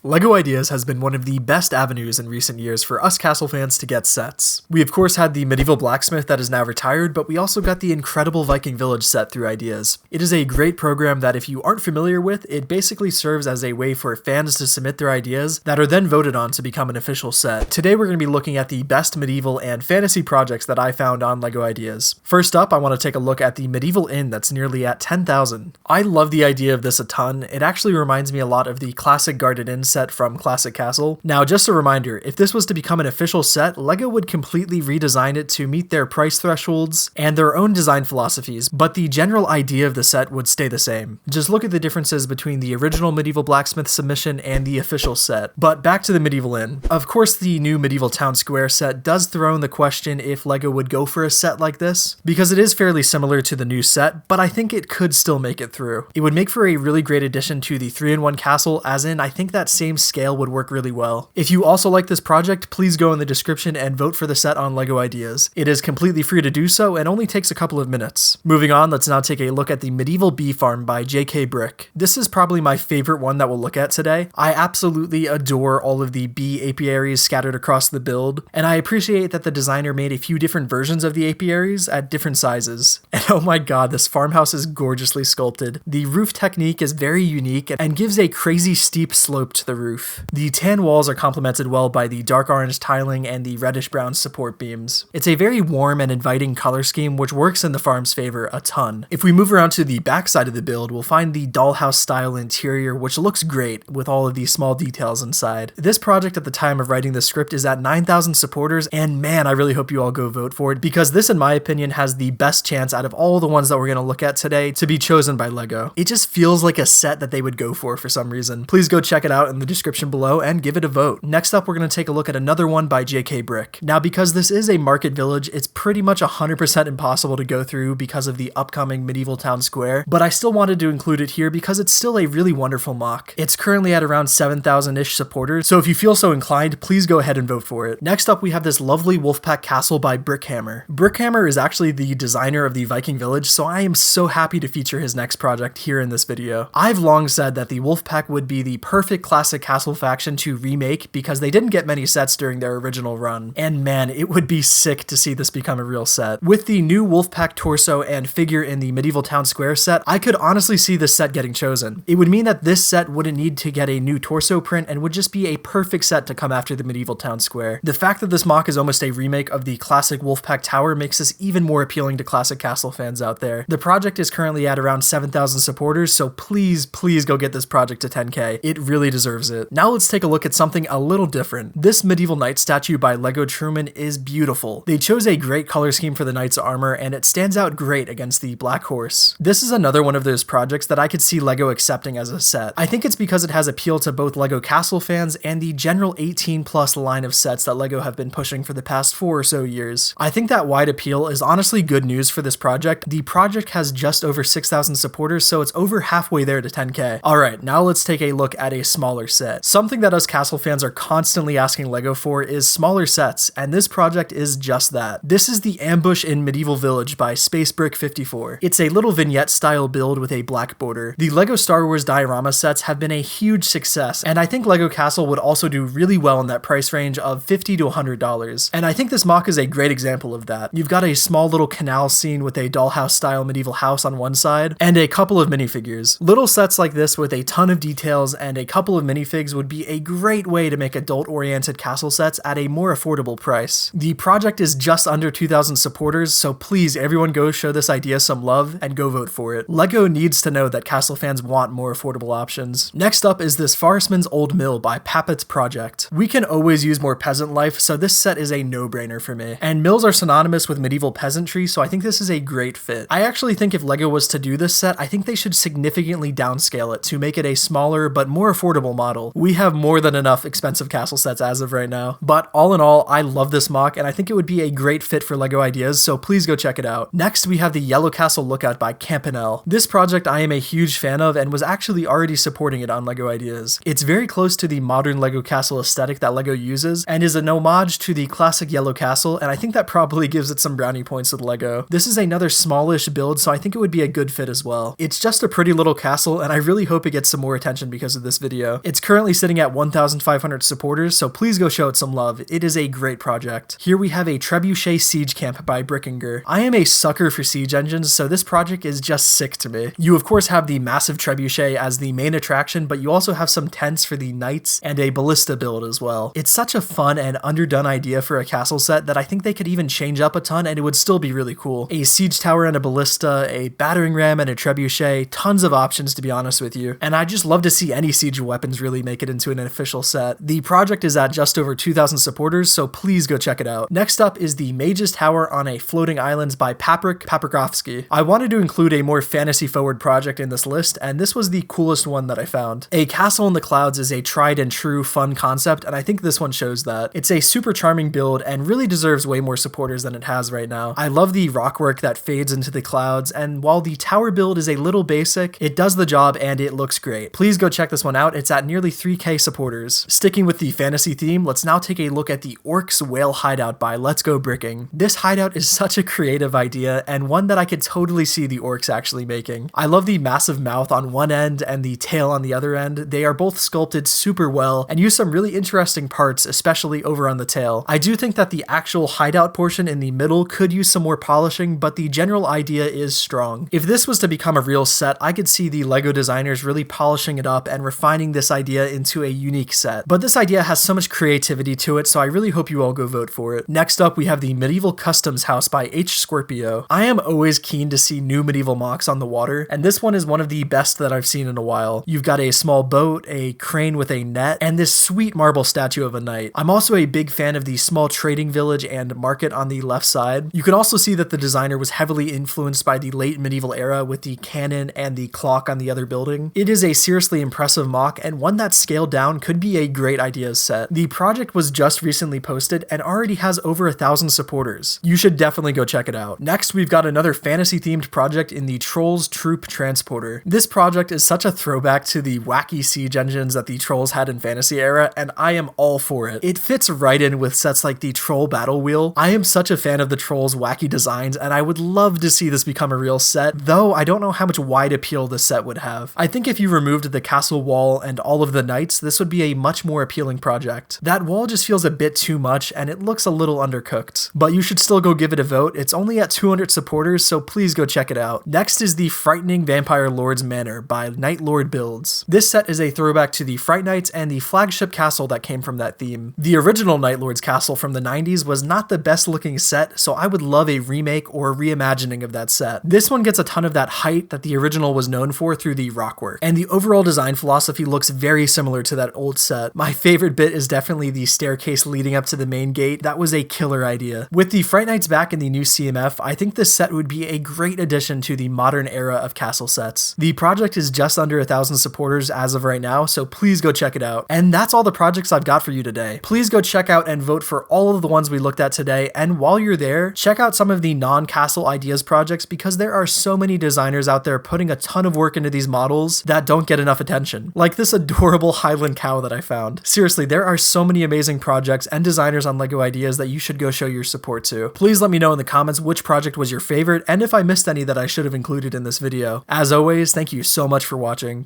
LEGO Ideas has been one of the best avenues in recent years for us Castle fans to get sets. We of course had the medieval blacksmith that is now retired, but we also got the incredible Viking village set through Ideas. It is a great program that if you aren't familiar with, it basically serves as a way for fans to submit their ideas that are then voted on to become an official set. Today we're going to be looking at the best medieval and fantasy projects that I found on LEGO Ideas. First up, I want to take a look at the medieval inn that's nearly at 10,000. I love the idea of this a ton. It actually reminds me a lot of the classic guarded inn set from Classic Castle. Now, just a reminder, if this was to become an official set, LEGO would completely redesign it to meet their price thresholds and their own design philosophies, but the general idea of the set would stay the same. Just look at the differences between the original medieval blacksmith submission and the official set. But back to the medieval inn. Of course, the new medieval town square set does throw in the question if LEGO would go for a set like this, because it is fairly similar to the new set, but I think it could still make it through. It would make for a really great addition to the 3-in-1 castle, as in I think that same scale would work really well. If you also like this project, please go in the description and vote for the set on LEGO Ideas. It is completely free to do so and only takes a couple of minutes. Moving on, let's now take a look at the medieval bee farm by J.K.Brick. This is probably my favorite one that we'll look at today. I absolutely adore all of the bee apiaries scattered across the build, and I appreciate that the designer made a few different versions of the apiaries at different sizes. And oh my god, this farmhouse is gorgeously sculpted. The roof technique is very unique and gives a crazy steep slope to the roof. The tan walls are complemented well by the dark orange tiling and the reddish brown support beams. It's a very warm and inviting color scheme which works in the farm's favor a ton. If we move around to the back side of the build, we'll find the dollhouse style interior which looks great with all of these small details inside. This project at the time of writing the script is at 9,000 supporters, and man, I really hope you all go vote for it because this in my opinion has the best chance out of all the ones that we're going to look at today to be chosen by LEGO. It just feels like a set that they would go for some reason. Please go check it out in the description below and give it a vote. Next up, we're going to take a look at another one by J.K.Brick. Now, because this is a market village, it's pretty much 100% impossible to go through because of the upcoming medieval town square, but I still wanted to include it here because it's still a really wonderful mock. It's currently at around 7,000-ish supporters, so if you feel so inclined, please go ahead and vote for it. Next up, we have this lovely Wolfpack Castle by Brickhammer. Brickhammer is actually the designer of the Viking village, so I am so happy to feature his next project here in this video. I've long said that the Wolfpack would be the perfect classic castle faction to remake because they didn't get many sets during their original run, and man, it would be sick to see this become a real set. With the new Wolfpack torso and figure in the medieval town square set, I could honestly see this set getting chosen. It would mean that this set wouldn't need to get a new torso print and would just be a perfect set to come after the medieval town square. The fact that this mock is almost a remake of the classic Wolfpack tower makes this even more appealing to classic castle fans out there. The project is currently at around 7,000 supporters, so please go get this project to 10k. It really deserves it. Now let's take a look at something a little different. This medieval knight statue by LEGOTruman is beautiful. They chose a great color scheme for the knight's armor and it stands out great against the black horse. This is another one of those projects that I could see LEGO accepting as a set. I think it's because it has appeal to both LEGO Castle fans and the general 18+ line of sets that LEGO have been pushing for the past 4 or so years. I think that wide appeal is honestly good news for this project. The project has just over 6,000 supporters, so it's over halfway there to 10k. Alright, now let's take a look at a smaller set. Something that us Castle fans are constantly asking LEGO for is smaller sets, and this project is just that. This is the Ambush in Medieval Village by SpaceBrick54. It's a little vignette style build with a black border. The LEGO Star Wars diorama sets have been a huge success, and I think LEGO Castle would also do really well in that price range of $50 to $100. And I think this mock is a great example of that. You've got a small little canal scene with a dollhouse style medieval house on one side, and a couple of minifigures. Little sets like this with a ton of details and a couple of minifigs would be a great way to make adult-oriented castle sets at a more affordable price. The project is just under 2,000 supporters, so please everyone go show this idea some love and go vote for it. LEGO needs to know that castle fans want more affordable options. Next up is this Forestmen's Old Mill by Pappett's Project. We can always use more peasant life, so this set is a no-brainer for me. And mills are synonymous with medieval peasantry, so I think this is a great fit. I actually think if LEGO was to do this set, I think they should significantly downscale it to make it a smaller but more affordable model. We have more than enough expensive castle sets as of right now. But all in all, I love this mock and I think it would be a great fit for LEGO Ideas, so please go check it out. Next, we have the Yellow Castle Lookout by Campanelle. This project I am a huge fan of and was actually already supporting it on LEGO Ideas. It's very close to the modern LEGO Castle aesthetic that LEGO uses and is an homage to the classic Yellow Castle, and I think that probably gives it some brownie points with LEGO. This is another smallish build, so I think it would be a good fit as well. It's just a pretty little castle and I really hope it gets some more attention because of this video. It's currently sitting at 1,500 supporters, so please go show it some love. It is a great project. Here we have a Trebuchet siege camp by Brickinger. I am a sucker for siege engines, so this project is just sick to me. You of course have the massive Trebuchet as the main attraction, but you also have some tents for the knights and a ballista build as well. It's such a fun and underdone idea for a castle set that I think they could even change up a ton and it would still be really cool. A siege tower and a ballista, a battering ram and a Trebuchet, tons of options to be honest with you. And I just love to see any siege weapons really make it into an official set. The project is at just over 2,000 supporters, so please go check it out. Next up is the Mage's Tower on a Floating Islands by Paprikowski. I wanted to include a more fantasy forward project in this list, and this was the coolest one that I found. A castle in the clouds is a tried and true fun concept, and I think this one shows that. It's a super charming build and really deserves way more supporters than it has right now. I love the rockwork that fades into the clouds, and while the tower build is a little basic, it does the job and it looks great. Please go check this one out. It's at nearly 3K supporters. Sticking with the fantasy theme, let's now take a look at the Orcs Whale Hideout by letsgobricking. This hideout is such a creative idea and one that I could totally see the Orcs actually making. I love the massive mouth on one end and the tail on the other end. They are both sculpted super well and use some really interesting parts, especially over on the tail. I do think that the actual hideout portion in the middle could use some more polishing, but the general idea is strong. If this was to become a real set, I could see the LEGO designers really polishing it up and refining this idea into a unique set. But this idea has so much creativity to it, so I really hope you all go vote for it. Next up, we have the Medieval Customs House by H.Scorpio. I am always keen to see new medieval mocks on the water, and this one is one of the best that I've seen in a while. You've got a small boat, a crane with a net, and this sweet marble statue of a knight. I'm also a big fan of the small trading village and market on the left side. You can also see that the designer was heavily influenced by the late medieval era with the cannon and the clock on the other building. It is a seriously impressive mock and one that scaled down could be a great ideas set. The project was just recently posted and already has over 1,000 supporters. You should definitely go check it out. Next, we've got another fantasy themed project in the Trolls Troop Transporter. This project is such a throwback to the wacky siege engines that the Trolls had in Fantasy era, and I am all for it. It fits right in with sets like the Troll Battle Wheel. I am such a fan of the Trolls' wacky designs, and I would love to see this become a real set, though I don't know how much wide appeal this set would have. I think if you removed the castle wall and all of the knights, this would be a much more appealing project. That wall just feels a bit too much, and it looks a little undercooked. But you should still go give it a vote. It's only at 200 supporters, so please go check it out. Next is the Frightening Vampire Lord's Manor by Nightlordbuilds. This set is a throwback to the Fright Nights and the flagship castle that came from that theme. The original Nightlord's castle from the 90s was not the best looking set, so I would love a remake or reimagining of that set. This one gets a ton of that height that the original was known for through the rockwork, and the overall design philosophy looks very similar to that old set. My favorite bit is definitely the staircase leading up to the main gate. That was a killer idea. With the Fright Nights back in the new CMF, I think this set would be a great addition to the modern era of castle sets. The project is just under 1,000 supporters as of right now, so please go check it out. And that's all the projects I've got for you today. Please go check out and vote for all of the ones we looked at today, and while you're there, check out some of the non-castle ideas projects because there are so many designers out there putting a ton of work into these models that don't get enough attention. Like this adorable Highland cow that I found. Seriously, there are so many amazing projects and designers on LEGO Ideas that you should go show your support to. Please let me know in the comments which project was your favorite and if I missed any that I should have included in this video. As always, thank you so much for watching.